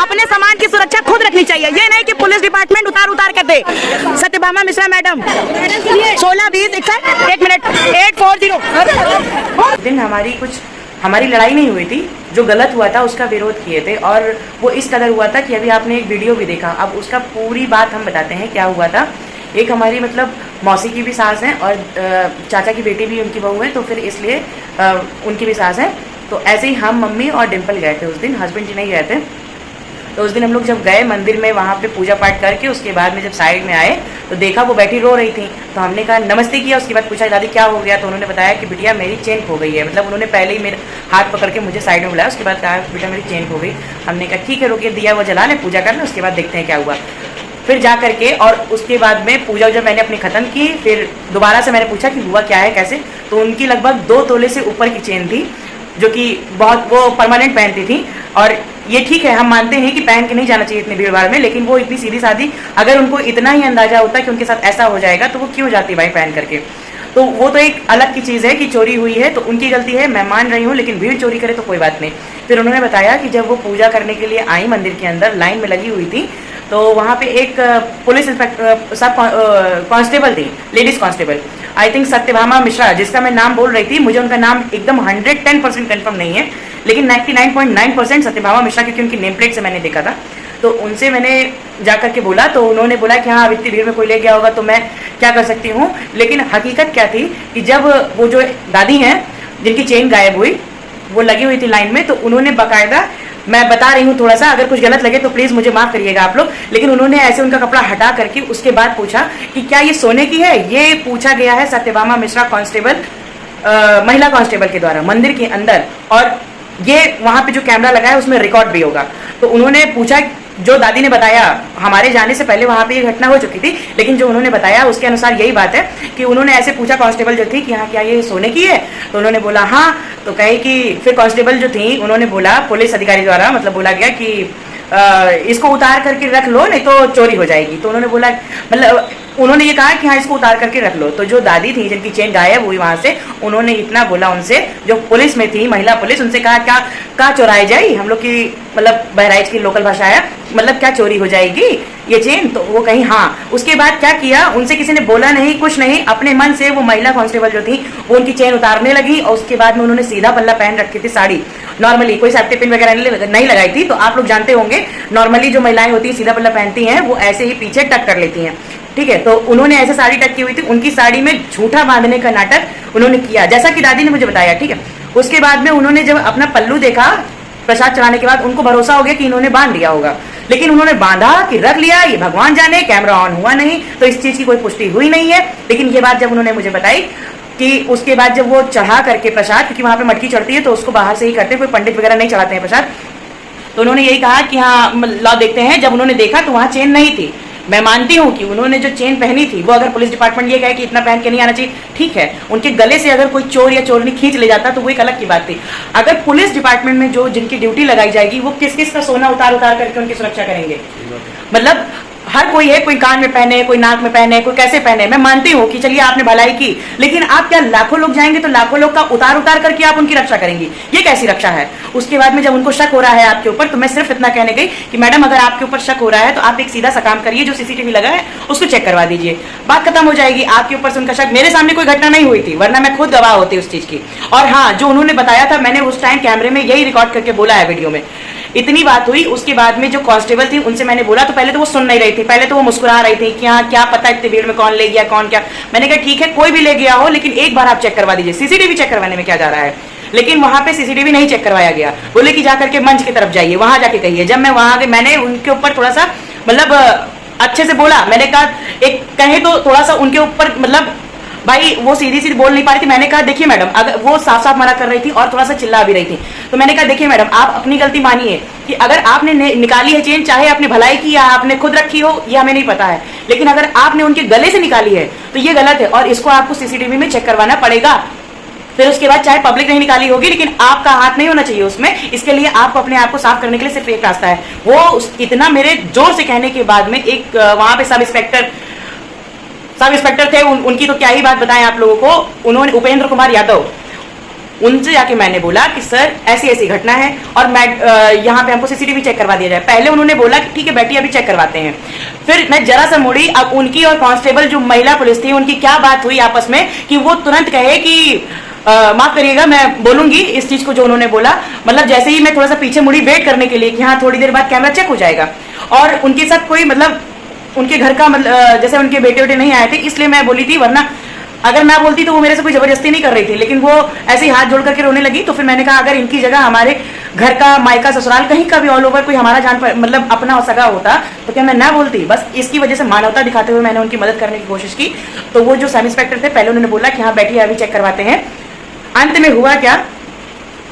अपने सामान की सुरक्षा खुद रखनी चाहिए, ये नहीं कि पुलिस डिपार्टमेंट उतार कर दे। Satyabhama Mishra madam 16-20-61 1 minute 840। दिन हमारी लड़ाई नहीं हुई थी, जो गलत हुआ था उसका विरोध किए थे, और वो इस कदर हुआ था कि अभी आपने एक वीडियो भी देखा। अब उसका पूरी बात हम बताते हैं क्या हुआ था। एक हमारी मतलब मौसी की भी सास है और चाचा की बेटी भी उनकी बहू है, तो फिर इसलिए उनकी भी सास है। तो ऐसे ही हम मम्मी और डिम्पल गए थे उस दिन, हस्बैंड जी नहीं गए थे। तो उस दिन हम लोग जब गए मंदिर में, वहाँ पे पूजा पाठ करके उसके बाद में जब साइड में आए तो देखा वो बैठी रो रही थी। तो हमने कहा नमस्ते किया, उसके बाद पूछा दादी क्या हो गया, तो उन्होंने बताया कि बिटिया मेरी चेन खो गई है। मतलब उन्होंने पहले ही मेरा हाथ पकड़ के मुझे साइड में बुलाया, उसके बाद कहा बेटा मेरी चेन खो गई। हमने कहा ठीक है रुकिए, दिया वो जला ले, पूजा कर ले, उसके बाद देखते हैं क्या हुआ। फिर जा करके और उसके बाद में पूजा जब मैंने अपनी ख़त्म की, फिर दोबारा से मैंने पूछा कि हुआ क्या है कैसे। तो उनकी लगभग 2 तोले से ऊपर की चेन थी, जो कि बहुत वो परमानेंट पहनती थी। और ये ठीक है, हम मानते हैं कि पहन के नहीं जाना चाहिए इतनी भीड़ भाड़ में, लेकिन वो इतनी सीधी सादी, अगर उनको इतना ही अंदाजा होता कि उनके साथ ऐसा हो जाएगा तो वो क्यों जाती भाई पहन करके। तो वो तो एक अलग की चीज़ है कि चोरी हुई है तो उनकी गलती है, मैं मान रही हूँ, लेकिन भीड़ चोरी करे तो कोई बात नहीं। फिर उन्होंने बताया कि जब वो पूजा करने के लिए आई मंदिर के अंदर, लाइन में लगी हुई थी, तो वहाँ पे एक पुलिस इंस्पेक्टर सब कांस्टेबल थी, ladies constable, I think Satyabhama Mishra, जिसका मैं नाम बोल रही थी। मुझे उनका नाम एकदम 110% कन्फर्म नहीं है, लेकिन 99.9% सत्यभामा मिश्रा, क्योंकि उनकी नेम प्लेट से मैंने देखा था। तो उनसे मैंने जा कर के बोला, तो उन्होंने बोला कि हाँ अब इतनी भीड़ में कोई ले गया होगा तो मैं क्या कर सकती हूँ। लेकिन हकीकत क्या थी कि जब वो जो दादी हैं जिनकी चेन गायब हुई, वो लगी हुई थी लाइन में, तो उन्होंने बाकायदा, मैं बता रही हूँ थोड़ा सा, अगर कुछ गलत लगे तो प्लीज़ मुझे माफ़ करिएगा आप लोग, लेकिन उन्होंने ऐसे उनका कपड़ा हटा करके उसके बाद पूछा कि क्या ये सोने की है। ये पूछा गया है सत्यभामा मिश्रा कांस्टेबल, महिला कांस्टेबल के द्वारा मंदिर के अंदर, और ये वहाँ पे जो कैमरा लगा है उसमें रिकॉर्ड भी होगा। तो उन्होंने पूछा, जो दादी ने बताया, हमारे जाने से पहले वहाँ पे ये घटना हो चुकी थी, लेकिन जो उन्होंने बताया उसके अनुसार यही बात है कि उन्होंने ऐसे पूछा कांस्टेबल जो थी कि हाँ क्या ये सोने की है, तो उन्होंने बोला हाँ। तो कहे कि फिर कांस्टेबल जो थी उन्होंने बोला, पुलिस अधिकारी द्वारा मतलब बोला गया कि इसको उतार करके रख लो नहीं तो चोरी हो जाएगी। तो उन्होंने बोला, मतलब उन्होंने ये कहा कि हाँ इसको उतार करके रख लो। तो जो दादी थी जिनकी चेन गायब हुई वहां से, उन्होंने इतना बोला उनसे, जो पुलिस में थी महिला पुलिस, उनसे कहा क्या कहाँ चुराई जाए, हम लोग की मतलब बहराइच की लोकल भाषा है, मतलब क्या चोरी हो जाएगी ये चेन। तो वो कहीं हाँ। उसके बाद क्या किया, उनसे किसी ने बोला नहीं, कुछ नहीं, अपने मन से वो महिला कांस्टेबल जो थी वो उनकी चेन उतारने लगी। और उसके बाद में उन्होंने सीधा पल्ला पहन रखी थी, साड़ी नॉर्मली, कोई सेफ्टी पिन वगैरह नहीं लगाई थी। तो आप लोग जानते होंगे नॉर्मली जो महिलाएं होती है सीधा पल्ला पहनती हैं, वो ऐसे ही पीछे टक कर लेती हैं, ठीक है। तो उन्होंने ऐसे साड़ी टक की हुई थी, उनकी साड़ी में झूठा बांधने का नाटक उन्होंने किया, जैसा कि दादी ने मुझे बताया, ठीक है। उसके बाद में उन्होंने जब अपना पल्लू देखा प्रसाद चढ़ाने के बाद, उनको भरोसा हो गया कि इन्होंने बांध दिया होगा, लेकिन उन्होंने बांधा कि रख लिया, ये भगवान जाने, कैमरा ऑन हुआ नहीं, तो इस चीज की कोई पुष्टि हुई नहीं है। लेकिन ये बात जब उन्होंने मुझे बताई कि उसके बाद जब वो चढ़ा करके प्रसाद, क्योंकि वहां पे मटकी चढ़ती है तो उसको बाहर से ही करते हैं, कोई पंडित वगैरह नहीं चढ़ाते हैं प्रसाद, तो उन्होंने यही कहा कि हाँ लाओ देखते हैं। जब उन्होंने देखा तो वहां चेन नहीं थी। मैं मानती हूँ कि उन्होंने जो चेन पहनी थी वो, अगर पुलिस डिपार्टमेंट ये कहे कि इतना पहन के नहीं आना चाहिए, ठीक है, उनके गले से अगर कोई चोर या चोरनी खींच ले जाता तो वो एक अलग की बात थी। अगर पुलिस डिपार्टमेंट में जो जिनकी ड्यूटी लगाई जाएगी वो किस किस का सोना उतार करके उनकी सुरक्षा करेंगे। मतलब हर कोई है, कोई कान में पहने, कोई नाक में पहने, कोई कैसे पहने। मैं मानती हूँ कि चलिए आपने भलाई की, लेकिन आप क्या लाखों लोग जाएंगे तो लाखों लोग का उतार करके आप उनकी रक्षा करेंगी, ये कैसी रक्षा है। उसके बाद में जब उनको शक हो रहा है आपके ऊपर, तो मैं सिर्फ इतना कहने गई कि मैडम अगर आपके ऊपर शक हो रहा है तो आप एक सीधा सा काम करिए, जो सीसीटीवी लगा है उसको चेक करवा दीजिए, बात खत्म हो जाएगी। आपके ऊपर से उनका शक, मेरे सामने कोई घटना नहीं हुई थी, वरना मैं खुद गवाह होती उस चीज की। और हाँ, जो उन्होंने बताया था, मैंने उस टाइम कैमरे में यही रिकॉर्ड करके बोला है वीडियो में। इतनी बात हुई, उसके बाद में जो कांस्टेबल थी उनसे मैंने बोला, तो पहले तो वो सुन नहीं रही थी, पहले तो वो मुस्कुरा रही थी कि हाँ क्या पता इतनी भीड़ में कौन ले गया कौन क्या। मैंने कहा ठीक है कोई भी ले गया हो, लेकिन एक बार आप चेक करवा दीजिए, सीसीटीवी चेक करवाने में क्या जा रहा है। लेकिन वहां पे सीसीटीवी नहीं चेक करवाया गया, बोले कि जाकर के मंच की तरफ जाइए, वहां जाके कहिए। जब मैं वहां गई, मैंने उनके ऊपर थोड़ा सा मतलब अच्छे से बोला, मैंने कहा एक कहे तो थोड़ा सा उनके ऊपर, मतलब भाई वो सीधी सीधी बोल नहीं पा रही थी। मैंने कहा देखिए मैडम, अगर वो साफ साफ मना कर रही थी और थोड़ा सा चिल्ला भी रही थी, तो मैंने कहा देखिए मैडम, आप अपनी गलती मानिए कि अगर आपने निकाली है चेन, चाहे आपने भलाई की या आपने खुद रखी हो, ये हमें नहीं पता है, लेकिन अगर आपने उनके गले से निकाली है तो ये गलत है और इसको आपको सीसीटीवी में चेक करवाना पड़ेगा। फिर उसके बाद चाहे पब्लिक नहीं निकाली होगी, लेकिन आपका हाथ नहीं होना चाहिए उसमें। इसके लिए आपको अपने आप को साफ करने के लिए सिर्फ एक रास्ता है। वो इतना मेरे जोर से कहने के बाद में एक वहां पे सब इंस्पेक्टर थे, उनकी तो क्या ही बात बताएं आप लोगों को। उन्होंने, उपेंद्र कुमार यादव, उनसे जाके मैंने बोला कि सर ऐसी ऐसी घटना है और मैं यहाँ पे हमको सीसीटीवी चेक करवा दिया जाए। पहले उन्होंने बोला कि ठीक है बैठिए अभी चेक करवाते हैं। फिर मैं जरा सा मुड़ी, अब उनकी और कांस्टेबल जो महिला पुलिस थी उनकी क्या बात हुई आपस में कि वो तुरंत कहे कि माफ करिएगा मैं बोलूंगी इस चीज को जो उन्होंने बोला। मतलब जैसे ही मैं थोड़ा सा पीछे मुड़ी वेट करने के लिए कि हाँ थोड़ी देर बाद कैमरा चेक हो जाएगा, और उनके साथ कोई मतलब उनके घर का मतलब जैसे उनके बेटे वेटे नहीं आए थे इसलिए मैं बोली थी, वरना अगर मैं बोलती तो वो मेरे से कोई जबरदस्ती नहीं कर रही थी। लेकिन वो ऐसे ही हाथ जोड़ करके रोने लगी। तो फिर मैंने कहा अगर इनकी जगह हमारे घर का मायका ससुराल कहीं का भी ऑल ओवर कोई हमारा जान मतलब अपना सगा होता तो क्या मैं ना बोलती। बस इसकी वजह से मानवता दिखाते हुए मैंने उनकी मदद करने की कोशिश की। तो वो जो सब इंस्पेक्टर थे पहले उन्होंने बोला कि हाँ बैठिए अभी चेक करवाते हैं। अंत में हुआ क्या,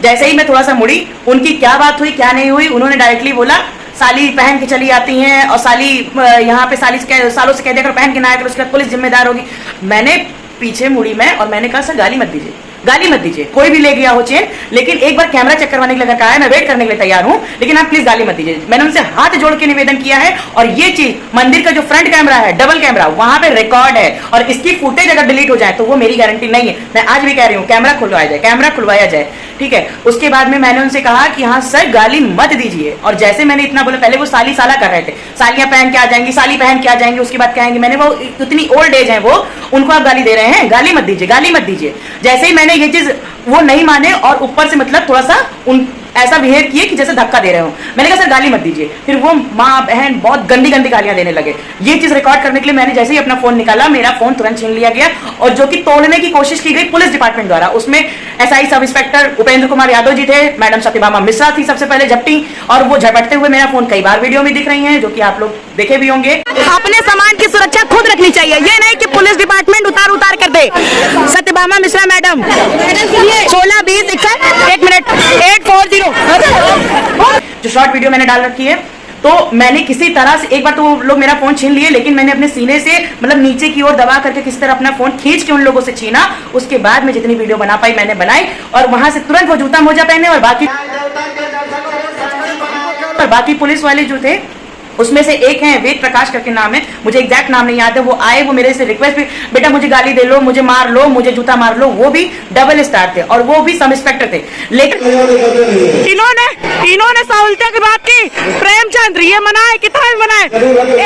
जैसे ही मैं थोड़ा सा मुड़ी, उनकी क्या बात हुई क्या नहीं हुई, उन्होंने डायरेक्टली बोला साली पहन के चली आती हैं और साली यहाँ पे सालों से कह दिया कर पहन के ना आया कर, उसके बाद पुलिस जिम्मेदार होगी। मैंने पीछे मुड़ी मैं और मैंने कहा सर गाली मत दीजिए, गाली मत दीजिए, कोई भी ले गया हो चेन, लेकिन एक बार कैमरा चेक करवाने के लिए कहा है, मैं वेट करने के लिए तैयार हूं, लेकिन आप प्लीज गाली मत दीजिए। मैंने उनसे हाथ जोड़ के निवेदन किया है। और ये चीज मंदिर का जो फ्रंट कैमरा है डबल कैमरा वहां पे रिकॉर्ड है, और इसकी फुटेज अगर डिलीट हो जाए तो वो मेरी गारंटी नहीं है। मैं आज भी कह रही हूँ कैमरा खुलवाया जाए, कैमरा खुलवाया जाए, ठीक है। उसके बाद में मैंने उनसे कहा कि हाँ सर गाली मत दीजिए। और जैसे मैंने इतना बोला, पहले वो साली साला कर रहे थे, सालियां पहन के आ जाएंगी, साली पहन के आ जाएंगी, उसके बाद कहेंगे, मैंने वो इतनी ओल्ड एज है वो, उनको आप गाली दे रहे हैं, गाली मत दीजिए, गाली मत दीजिए। जैसे ही मैंने ये चीज वो नहीं माने और ऊपर से मतलब थोड़ा सा उन ऐसा बिहेव किए कि जैसे धक्का दे रहे हो। मैंने कहा सर गाली मत दीजिए। फिर वो माँ बहन बहुत गंदी गंदी गालियां देने लगे। ये चीज रिकॉर्ड करने के लिए मैंने जैसे ही अपना फोन निकाला, मेरा फोन तुरंत छीन लिया गया और जो कि तोड़ने की कोशिश की गई पुलिस डिपार्टमेंट द्वारा। उसमें SI sub inspector Upendra Kumar Yadav ji थे, मैडम सत्यभामा मिश्रा थी सबसे पहले झपटी, और वो झपटते हुए मेरा फोन कई बार वीडियो में दिख रही है, जो कि आप लोग देखे भी होंगे। अपने सामान की सुरक्षा खुद रखनी चाहिए, ये नहीं कि पुलिस डिपार्टमेंट उतार कर दे। सत्यभामा मिश्रा मैडम 16 20 1 मिनट 840 जो शॉर्ट वीडियो मैंने डाल रखी है, तो मैंने किसी तरह से एक बार तो लोग मेरा फोन छीन लिए, लेकिन मैंने अपने सीने से मतलब नीचे की ओर दबा करके किसी तरह अपना फोन खींच के उन लोगों से छीना। उसके बाद मैं जितनी वीडियो बना पाई मैंने बनाई, और वहां से तुरंत वो जूता मोजा पहने और बाकी पुलिस वाले जो थे उसमें से एक है वेद प्रकाश करके नाम है, मुझे एग्जैक्ट नाम नहीं याद है, वो आए, वो मेरे से रिक्वेस्ट भी, बेटा मुझे गाली दे लो, मुझे मार लो, मुझे जूता मार लो। वो भी डबल स्टार थे और वो भी सब इंस्पेक्टर थे। लेकिन इन्होंने सहूलतों की बात की, प्रेमचंद ये मनाए कितना भी मनाए,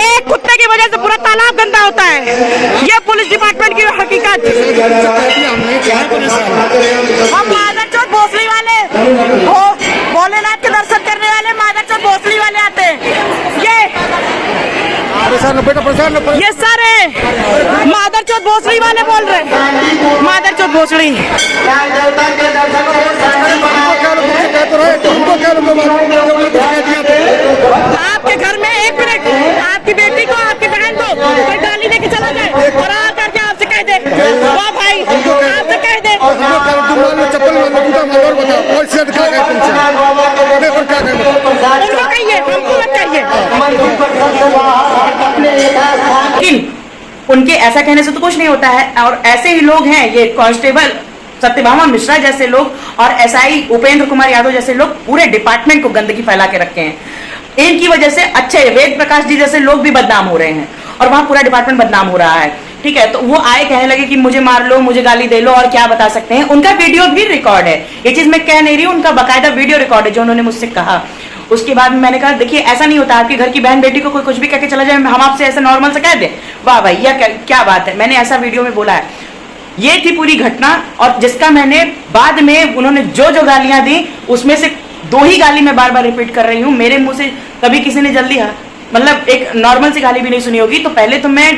एक कुत्ते की वजह से पूरा तालाब गंदा होता है। ये पुलिस डिपार्टमेंट की हकीकत। हम मादरचोद भोसड़ी वाले, भोलेनाथ के दर्शन करने वाले मादरचोद भोसड़ी वाले आते हैं। ये सर है मादरचोद भोसड़ी वाले बोल रहे हैं, मादरचोद भोसड़ी। आपके घर में एक मिनट आपकी बेटी को आपकी बहन को कोई गाली देके चला जाए और आ करके आपसे कह दे, वाह भाई आपसे कह दे, उनको कहिए, हमको मत कहिए। लेकिन उनके ऐसा कहने से तो कुछ नहीं होता है, और ऐसे ही लोग हैं ये कांस्टेबल सत्यभामा मिश्रा जैसे लोग और एसआई उपेंद्र कुमार यादव जैसे लोग पूरे डिपार्टमेंट को गंदगी फैला के रखे हैं। इनकी वजह से अच्छे वेद प्रकाश जी जैसे लोग भी बदनाम हो रहे हैं और वहां पूरा डिपार्टमेंट बदनाम हो रहा है, ठीक है। तो वो आए कहने लगे कि मुझे मार लो, मुझे गाली दे लो, और क्या बता सकते हैं। उनका वीडियो भी रिकॉर्ड है, ये चीज मैं कह नहीं रही हूँ, उनका बाकायदा वीडियो रिकॉर्ड है जो उन्होंने मुझसे कहा। उसके बाद मैंने कहा देखिए ऐसा नहीं होता, आपके घर की बहन बेटी को कोई कुछ भी कहके चला जाए, हम आपसे ऐसा नॉर्मल से कह दें, वाह भाई यह क्या बात है। मैंने ऐसा वीडियो में बोला है। ये थी पूरी घटना, और जिसका मैंने बाद में उन्होंने जो जो गालियां दी उसमें से 2 ही गाली मैं बार बार रिपीट कर रही हूँ। मेरे मुंह से कभी किसी ने जल्दी मतलब एक नॉर्मल सी गाली भी नहीं सुनी होगी। तो पहले तो मैं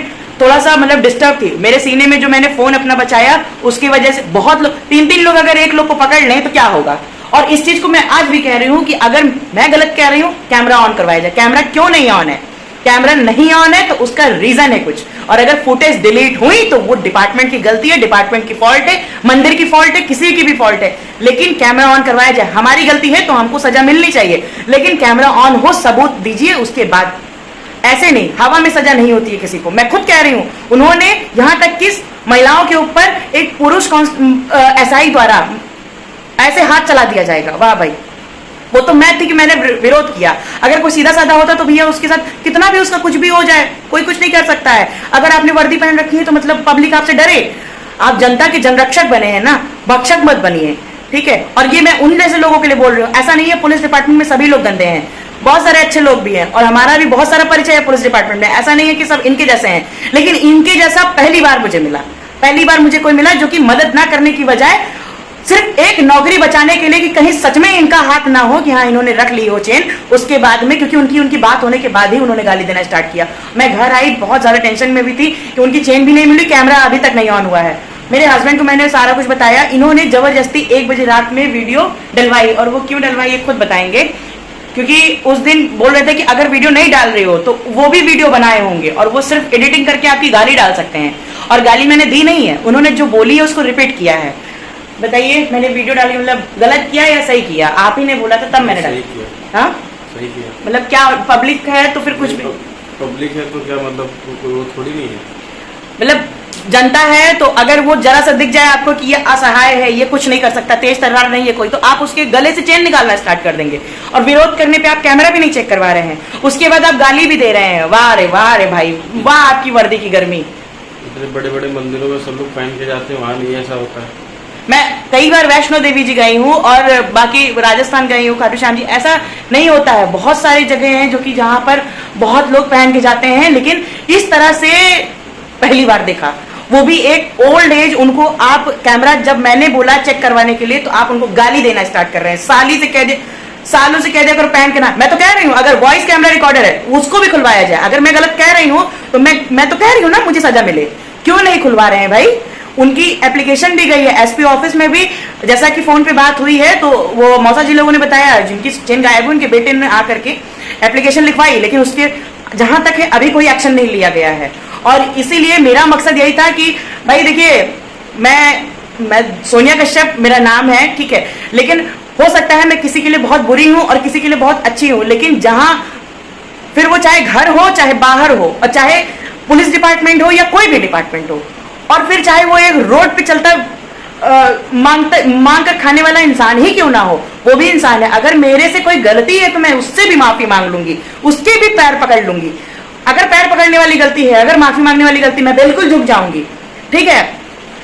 थोड़ा सा मतलब डिस्टर्ब थी, मेरे सीने में जो मैंने फोन अपना बचाया उसकी वजह से बहुत लोग, 3-3 लोग अगर एक लोग को पकड़ लें तो क्या होगा। और इस चीज को मैं आज भी कह रही हूँ कि अगर मैं गलत कह रही हूँ कैमरा ऑन करवाया जाए। कैमरा क्यों नहीं ऑन है? कैमरा नहीं ऑन है तो उसका रीजन है कुछ, और अगर फुटेज डिलीट हुई तो वो डिपार्टमेंट की गलती है, डिपार्टमेंट की फॉल्ट है, मंदिर की फॉल्ट है, किसी की भी फॉल्ट है। लेकिन कैमरा ऑन करवाया जाए, हमारी गलती है तो हमको सजा मिलनी चाहिए, लेकिन कैमरा ऑन हो, सबूत दीजिए उसके बाद। ऐसे नहीं, हवा में सजा नहीं होती है किसी को। मैं खुद कह रही हूं, उन्होंने यहां तक कि महिलाओं के ऊपर एक पुरुष एसआई द्वारा ऐसे हाथ चला दिया जाएगा, वाह भाई। वो तो मैं थी कि मैंने विरोध किया। अगर कोई सीधा साधा होता तो भैया उसके साथ कितना भी उसका कुछ भी हो जाए, कोई कुछ नहीं कर सकता है। अगर आपने वर्दी पहन रखी है तो मतलब पब्लिक आपसे डरे, आप जनता के जनरक्षक बने हैं ना, भक्षक मत बनिए। ठीक है। और ये मैं उन जैसे लोगों के लिए बोल रही हूँ, ऐसा नहीं है पुलिस डिपार्टमेंट में सभी लोग गंदे हैं, बहुत सारे अच्छे लोग भी हैं और हमारा भी बहुत सारा परिचय है पुलिस डिपार्टमेंट में। ऐसा नहीं है कि सब इनके जैसे हैं, लेकिन इनके जैसा पहली बार मुझे मिला, पहली बार मुझे कोई मिला जो कि मदद ना करने की बजाय सिर्फ एक नौकरी बचाने के लिए कि कहीं सच में इनका हाथ ना हो कि हाँ इन्होंने रख ली हो चेन, उसके बाद में क्योंकि उनकी बात होने के बाद ही उन्होंने गाली देना स्टार्ट किया। मैं घर आई बहुत ज्यादा टेंशन में भी थी कि उनकी चेन भी नहीं मिली, कैमरा अभी तक नहीं ऑन हुआ है। मेरे हस्बैंड को मैंने सारा कुछ बताया, इन्होंने जबरदस्ती 1 बजे रात में वीडियो डलवाई, और वो क्यों डलवाई ये खुद बताएंगे, क्योंकि उस दिन बोल रहे थे कि अगर वीडियो नहीं डाल रहे हो तो वो भी वीडियो बनाए होंगे और वो सिर्फ एडिटिंग करके आपकी गाली डाल सकते हैं, और गाली मैंने दी नहीं है, उन्होंने जो बोली है उसको रिपीट किया है। बताइए मैंने वीडियो डाली मतलब गलत किया या सही किया? आप ही ने बोला था तब मैंने डाला। हाँ सही किया। मतलब क्या पब्लिक है तो फिर कुछ भी पब्लिक है तो क्या मतलब वो थोड़ी नहीं है, मतलब जनता है तो अगर वो जरा सा दिख जाए आपको कि ये असहाय है, ये कुछ नहीं कर सकता, तेज तर्रार नहीं है कोई, तो आप उसके गले से चेन निकालना स्टार्ट कर देंगे। और विरोध करने पे आप कैमरा भी नहीं चेक करवा रहे हैं, उसके बाद आप गाली भी दे रहे हैं। वाह रे भाई, वाह आपकी वर्दी की गर्मी। इतने बड़े बड़े मंदिरों में सब लोग पहन के जाते हैं, वहाँ नहीं ऐसा होता है। मैं कई बार वैष्णो देवी जी गई हूँ और बाकी राजस्थान गई हूँ, खाटू श्याम जी, ऐसा नहीं होता है। बहुत सारी जगह हैं जो कि जहाँ पर बहुत लोग पहन के जाते हैं, लेकिन इस तरह से पहली बार देखा, वो भी एक ओल्ड एज। उनको आप कैमरा जब मैंने बोला चेक करवाने के लिए तो आप उनको गाली देना स्टार्ट कर रहे हैं। साली से कह दे, सालों से कह दे अगर पहन के ना, मैं तो कह रही हूँ अगर वॉइस कैमरा रिकॉर्डर है उसको भी खुलवाया जाए। अगर मैं गलत कह रही हूँ तो मैं तो कह रही हूँ ना मुझे सजा मिले, क्यों नहीं खुलवा रहे हैं भाई? उनकी एप्लीकेशन भी गई है एसपी ऑफिस में भी, जैसा कि फोन पे बात हुई है तो वो मौसा जी लोगों ने बताया जिनकी चेन गायब हुई उनके बेटे ने आकर के एप्लीकेशन लिखवाई, लेकिन उसके जहां तक है अभी कोई एक्शन नहीं लिया गया है। और इसीलिए मेरा मकसद यही था कि भाई देखिए मैं सोनिया कश्यप मेरा नाम है, ठीक है, लेकिन हो सकता है मैं किसी के लिए बहुत बुरी हूं और किसी के लिए बहुत अच्छी हूं, लेकिन जहां फिर वो चाहे घर हो चाहे बाहर हो और चाहे पुलिस डिपार्टमेंट हो या कोई भी डिपार्टमेंट हो, और फिर चाहे वो एक रोड पे चलता मांग कर खाने वाला इंसान ही क्यों ना हो, वो भी इंसान है। अगर मेरे से कोई गलती है तो मैं उससे भी माफी मांग लूंगी, उसके भी पैर पकड़ लूंगी। अगर पैर पकड़ने वाली गलती है, अगर माफी मांगने वाली गलती, मैं बिल्कुल झुक जाऊंगी, ठीक है।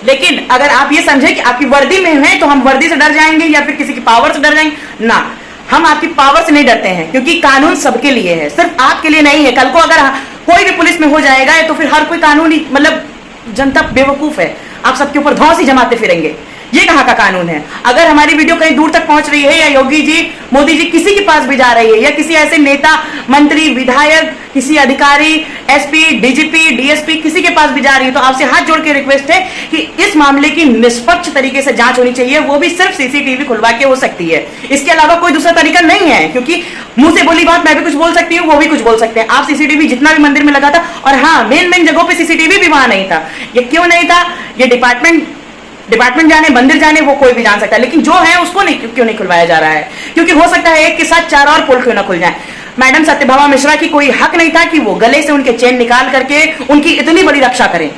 लेकिन अगर आप ये समझे कि आपकी वर्दी में है तो हम वर्दी से डर जाएंगे या फिर किसी की पावर से डर जाएंगे, ना, हम आपकी पावर से नहीं डरते हैं, क्योंकि कानून सबके लिए है, सिर्फ आपके लिए नहीं है। कल को अगर कोई भी पुलिस में हो जाएगा तो फिर हर कोई कानूनी मतलब जनता बेवकूफ है, आप सबके ऊपर धौंसी जमाते फिरेंगे। ये कहाँ का कानून है? अगर हमारी वीडियो कहीं दूर तक पहुंच रही है या योगी जी, मोदी जी किसी के पास भी जा रही है या किसी ऐसे नेता, मंत्री, विधायक, किसी अधिकारी, एसपी, डीजीपी, डीएसपी किसी के पास भी जा रही है, तो आपसे हाथ जोड़ के रिक्वेस्ट है कि इस मामले की निष्पक्ष तरीके से जांच होनी चाहिए, वो भी सिर्फ सीसीटीवी खुलवा के हो सकती है। इसके अलावा कोई दूसरा तरीका नहीं है, क्योंकि मुंह से बोली बात मैं भी कुछ बोल सकती हूँ, वो भी कुछ बोल सकते हैं। आप सीसीटीवी जितना भी मंदिर में लगा था, और हाँ मेन जगहों पे सीसीटीवी भी वहां नहीं था। ये क्यों नहीं था? ये डिपार्टमेंट जाने, मंदिर जाने, वो कोई भी जान सकता है, लेकिन जो है उसको नहीं, क्यों नहीं खुलवाया जा रहा है? क्योंकि हो सकता है एक के साथ 4 और पुल क्यों ना खुल जाए। मैडम सत्यभामा मिश्रा की कोई हक नहीं था कि वो गले से उनके चेन निकाल करके उनकी इतनी बड़ी रक्षा करें,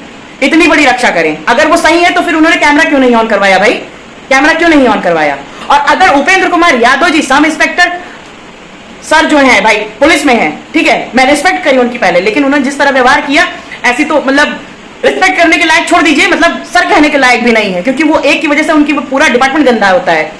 इतनी बड़ी रक्षा करें। अगर वो सही है तो फिर उन्होंने कैमरा क्यों नहीं ऑन करवाया भाई? कैमरा क्यों नहीं ऑन करवाया? और अगर उपेंद्र कुमार यादव जी, सब इंस्पेक्टर सर जो है भाई पुलिस में है, ठीक है, मैं रिस्पेक्ट करी उनकी पहले, लेकिन उन्होंने जिस तरह व्यवहार किया ऐसी तो मतलब रिस्पेक्ट करने के लायक छोड़ दीजिए, मतलब सर कहने के लायक भी नहीं है, क्योंकि वो एक की वजह से उनकी पूरा डिपार्टमेंट गंदा होता है।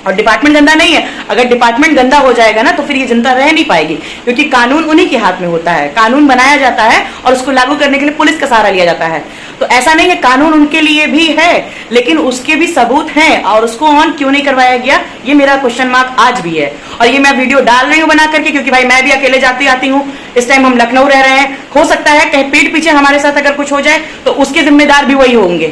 और डिपार्टमेंट गंदा नहीं है, अगर डिपार्टमेंट गंदा हो जाएगा ना तो फिर ये जनता रह नहीं पाएगी, क्योंकि कानून उन्हीं के हाथ में होता है। कानून बनाया जाता है और उसको लागू करने के लिए पुलिस का सहारा लिया जाता है। तो ऐसा नहीं है, कानून उनके लिए भी है, लेकिन उसके भी सबूत हैं, और उसको ऑन क्यों नहीं करवाया गया, ये मेरा क्वेश्चन मार्क आज भी है। और ये मैं वीडियो डाल रही हूँ बना करके, क्योंकि भाई मैं भी अकेले जाती आती हूँ, इस टाइम हम लखनऊ रह रहे हैं, हो सकता है कहीं पीठ पीछे हमारे साथ अगर कुछ हो जाए तो उसके जिम्मेदार भी वही होंगे,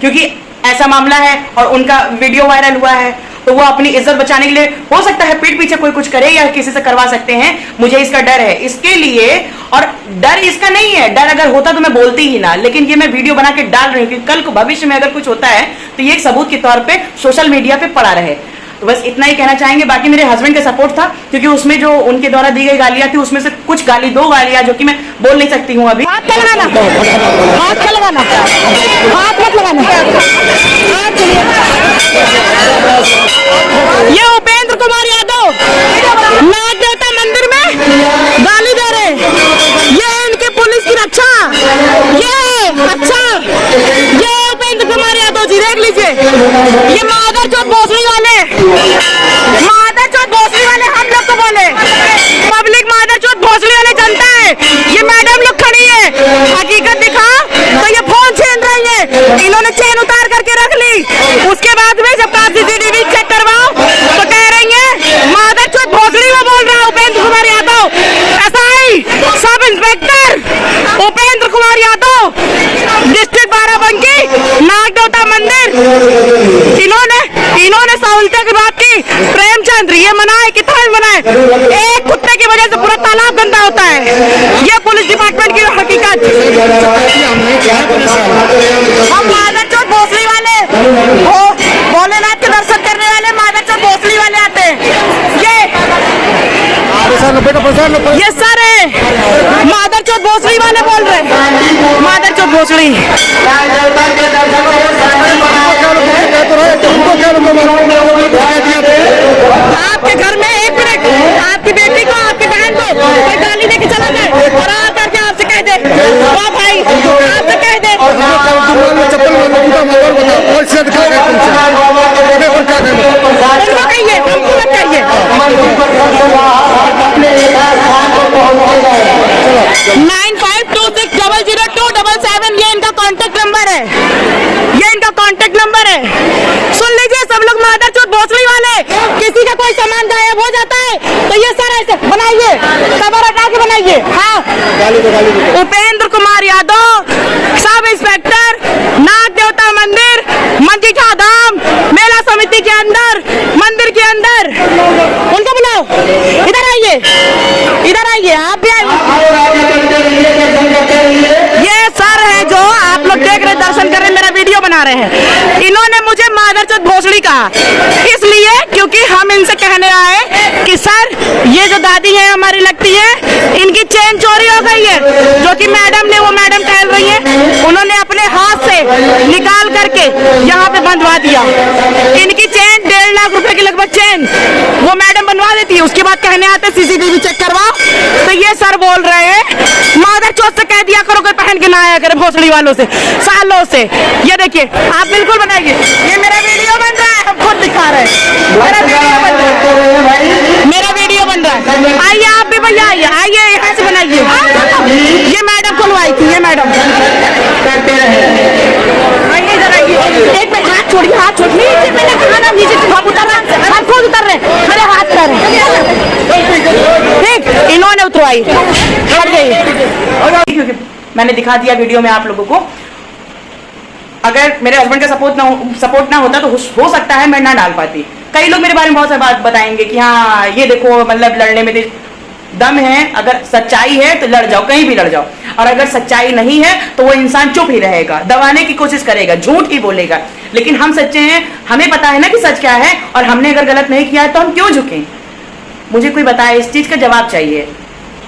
क्योंकि ऐसा मामला है और उनका वीडियो वायरल हुआ है, तो वो अपनी इज्जत बचाने के लिए हो सकता है पीठ पीछे कोई कुछ करे या किसी से करवा सकते हैं। मुझे इसका डर है, इसके लिए, और डर इसका नहीं है, डर अगर होता तो मैं बोलती ही ना, लेकिन ये मैं वीडियो बना के डाल रही हूँ कि कल को भविष्य में अगर कुछ होता है तो ये एक सबूत के तौर पे सोशल मीडिया पे पड़ा रहे। तो बस इतना ही कहना चाहेंगे। बाकी मेरे हस्बैंड का सपोर्ट था, क्योंकि उसमें जो उनके द्वारा दी गई गालियां थी उसमें से कुछ गाली, 2 गालियां जो कि मैं बोल नहीं सकती हूँ अभी। हाथ क्या लगाना, हाथ क्या लगाना, हाथ मत लगाना। ये उपेंद्र कुमार यादव नाग देवता मंदिर में गाली दे रहे, ये इनके पुलिस की रक्षा, ये अच्छा, ये उपेंद्र कुमार यादव जी देख लीजिए, ये मादर जो तालाब गंदा होता है। ये पुलिस डिपार्टमेंट की हकीकत। हम मादरचोद भोसड़ी वाले, भोलेनाथ के दर्शन करने वाले मादरचोद भोसड़ी वाले आते हैं। ये सर है मादरचोद भोसड़ी वाले बोल रहे हैं, मादरचोद भोसड़ी। आपके घर में एक मिनट आपकी बेटी को, आपकी बहन को कोई गाली देके चला जाए और आ करके आपसे कह दे, वाह भाई आपसे कह दे, उनको कहिए, हमको मत कहिए। 9526002777 ये इनका कांटेक्ट नंबर है, ये इनका कांटेक्ट नंबर है। सुन लीजिए सब लोग मादरचोद भोसड़ी वाले, किसी का कोई सामान गायब हो जाता है तो ये सर ऐसे बनाइए, खबर हटा के बनाइए। हाँ, उपेंद्र कुमार यादव, सब इंस्पेक्टर, नाग देवता मंदिर, मंजीठा धाम मेला समिति के अंदर, मंदिर के अंदर, उनको बुलाओ, इधर आइए, इधर आइए, आप भी आइए। ये सर है जो आप लोग देख रहे, दर्शन कर रहे, मेरा वीडियो बना रहे हैं। इन्होंने मुझे मादरचोद भोसड़ी कहा, इसलिए क्योंकि हम इनसे कहने आए कि सर ये जो दादी है हमारी लगती है, इनकी चेन चोरी हो गई है, जो कि मैडम ने, वो मैडम टहल रही है, उन्होंने अपने हाथ से निकाल करके यहाँ पे बंधवा दिया। इनकी चेन 1.5 लाख रुपए की लगभग चेन वो मैडम बनवा देती है, उसके बाद कहने आते CCTV चेक करवाओ। तो ये सर बोल रहे हैं मादरचोद से कह दिया करो कोई पहन के ना आया करे भोसड़ी वालों से, सालों से। ये देखिए आप बिल्कुल बनाइए, ये मेरा वीडियो बन रहा है, हम खुद दिखा रहे हैं, मेरा वीडियो बन रहा है, मेरा वीडियो बन रहा है। आइए आप भी भैया, आइए आइए, यहाँ से बनाइए। ये मैडम खुलवाई थी, ये मैडम। आइए इधर आइए, एक मिनट, हाथ छोड़िए, हाथ छोड़िए, नीचे मैंने कहा ना, नीचे हम उतर रहे हैं, हम खुद उतर रहे हैं, मेरे हाथ कर रहे हैं। ठीक, इन्होंने उतरवाई, हट गई, क्योंकि मैंने दिखा दिया वीडियो में आप लोगों को। अगर मेरे हस्बैंड का सपोर्ट ना होता तो हो सकता है मैं ना डाल पाती। कई लोग मेरे बारे में बहुत सारी बात बताएंगे कि हाँ ये देखो, मतलब लड़ने में दम है, अगर सच्चाई है तो लड़ जाओ, कहीं भी लड़ जाओ, और अगर सच्चाई नहीं है तो वो इंसान चुप ही रहेगा, दबाने की कोशिश करेगा, झूठ ही बोलेगा। लेकिन हम सच्चे हैं, हमें पता है ना कि सच क्या है, और हमने अगर गलत नहीं किया है तो हम क्यों झुकें। मुझे कोई बताए, इस चीज का जवाब चाहिए।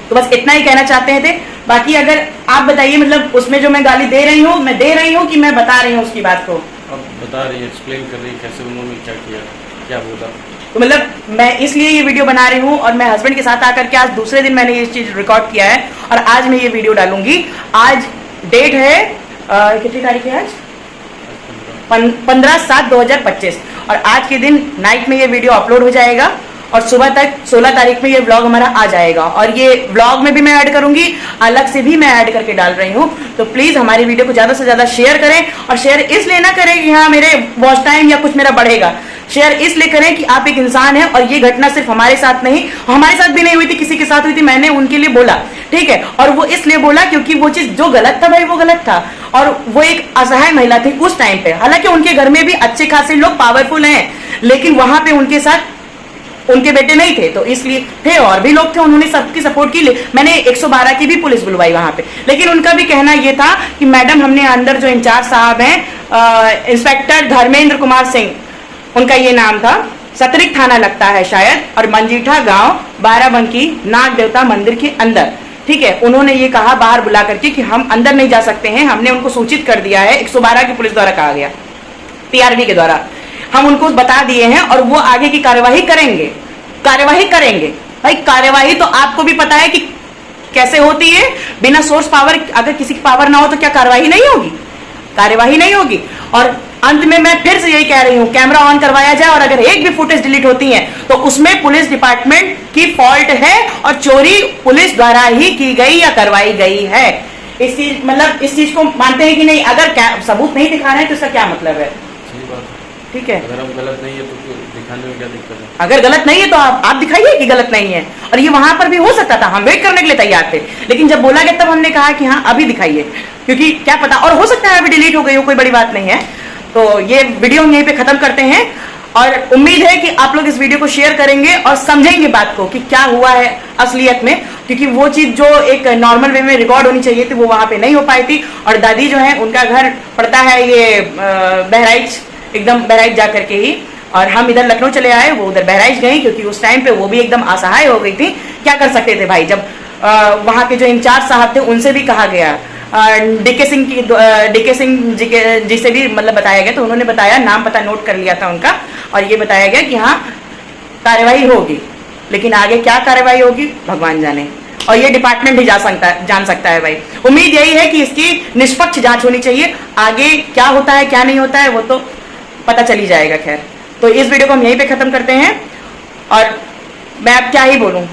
तो बस इतना ही कहना चाहते थे। बाकी अगर आप बताइए, मतलब उसमें जो मैं गाली दे रही हूँ, मैं दे रही हूँ कि मैं बता रही हूँ उसकी बात को? अब बता रही है, एक्सप्लेन कर रही है कैसे उन्होंने क्या किया, क्या बोला। तो मतलब मैं इसलिए ये वीडियो बना रही हूँ, और मैं हस्बैंड के साथ आकर के आज दूसरे दिन मैंने ये चीज रिकॉर्ड किया है, और आज मैं ये वीडियो डालूंगी। आज डेट है कितनी तारीख है आज? 15/7/2025, और आज के दिन नाइट में ये वीडियो अपलोड हो जाएगा, और सुबह तक 16 तारीख में ये व्लॉग हमारा आ जाएगा। और ये व्लॉग में भी मैं ऐड करूंगी, अलग से भी मैं ऐड करके डाल रही हूँ। तो प्लीज हमारी वीडियो को ज्यादा से ज्यादा शेयर करें, और शेयर इसलिए ना करें कि हाँ मेरे वॉच टाइम या कुछ मेरा बढ़ेगा, शेयर इसलिए करें कि आप एक इंसान हैं, और ये घटना सिर्फ हमारे साथ नहीं, हमारे साथ भी नहीं हुई थी, किसी के साथ हुई थी, मैंने उनके लिए बोला, ठीक है। और वो इसलिए बोला क्योंकि वो चीज जो गलत था भाई वो गलत था, और वो एक असहाय महिला थी उस टाइम पे। हालांकि उनके घर में भी अच्छे खासे लोग पावरफुल हैं, लेकिन वहां पे उनके साथ उनके बेटे नहीं थे, तो इसलिए थे, और भी लोग थे, उन्होंने सबकी सपोर्ट की। मैंने 112 की भी पुलिस बुलवाई वहां पे, लेकिन उनका भी कहना यह था कि मैडम हमने अंदर जो इंचार्ज साहब हैं, इंस्पेक्टर धर्मेंद्र कुमार सिंह उनका ये नाम था, सतरिक थाना लगता है शायद, और मंजीठा गांव बाराबंकी नाग देवता मंदिर के अंदर, ठीक है। उन्होंने ये कहा बाहर बुला करके कि हम अंदर नहीं जा सकते हैं, हमने उनको सूचित कर दिया है, 112 की पुलिस द्वारा कहा गया, PRV के द्वारा हम उनको बता दिए हैं, और वो आगे की कार्यवाही करेंगे, कार्यवाही करेंगे। भाई कार्यवाही तो आपको भी पता है कि कैसे होती है, बिना सोर्स पावर, अगर किसी की पावर ना हो तो क्या कार्यवाही नहीं होगी, कार्यवाही नहीं होगी। और अंत में मैं फिर से यही कह रही हूँ, कैमरा ऑन करवाया जाए, और अगर एक भी फुटेज डिलीट होती है तो उसमें पुलिस डिपार्टमेंट की फॉल्ट है, और चोरी पुलिस द्वारा ही की गई या करवाई गई है। इस चीज मतलब इस चीज को मानते हैं कि नहीं? अगर सबूत नहीं दिखा रहे हैं तो इसका क्या मतलब है? ठीक है, अगर हम गलत नहीं है तो दिखाने में क्या दिक्कत है? अगर गलत नहीं है तो आप दिखाइए कि गलत नहीं है। और ये वहां पर भी हो सकता था, हम वेट करने के लिए तैयार थे, लेकिन जब बोला गया तब हमने कहा कि हाँ अभी दिखाइए, क्योंकि क्या पता, और हो सकता है अभी डिलीट हो गई हो, कोई बड़ी बात नहीं है। तो ये वीडियो हम यहीं पे खत्म करते हैं। और उम्मीद है कि आप लोग इस वीडियो को शेयर करेंगे और समझेंगे बात को कि क्या हुआ है असलियत में, क्योंकि वो चीज जो एक नॉर्मल वे में रिकॉर्ड होनी चाहिए थी वो वहां पे नहीं हो पाई थी। और दादी जो है उनका घर पड़ता है ये बहराइच, एकदम बहराइच जा करके ही, और हम इधर लखनऊ चले आए, वो उधर बहराइच गई क्योंकि उस टाइम पे वो भी एकदम असहाय हो गई थी। क्या कर सकते थे भाई, जब वहां के जो इंचार्ज साहब थे उनसे भी कहा गया, डीके सिंह जी से भी मतलब बताया गया, तो उन्होंने बताया, नाम पता नोट कर लिया था उनका, और ये बताया गया कि हाँ कार्रवाई होगी, लेकिन आगे क्या कार्रवाई होगी भगवान जाने, और ये डिपार्टमेंट भी जान सकता है भाई। उम्मीद यही है कि इसकी निष्पक्ष जांच होनी चाहिए, आगे क्या होता है क्या नहीं होता है वो तो पता चल ही जाएगा। खैर, तो इस वीडियो को हम यहीं पे खत्म करते हैं, और मैं अब क्या ही बोलूं।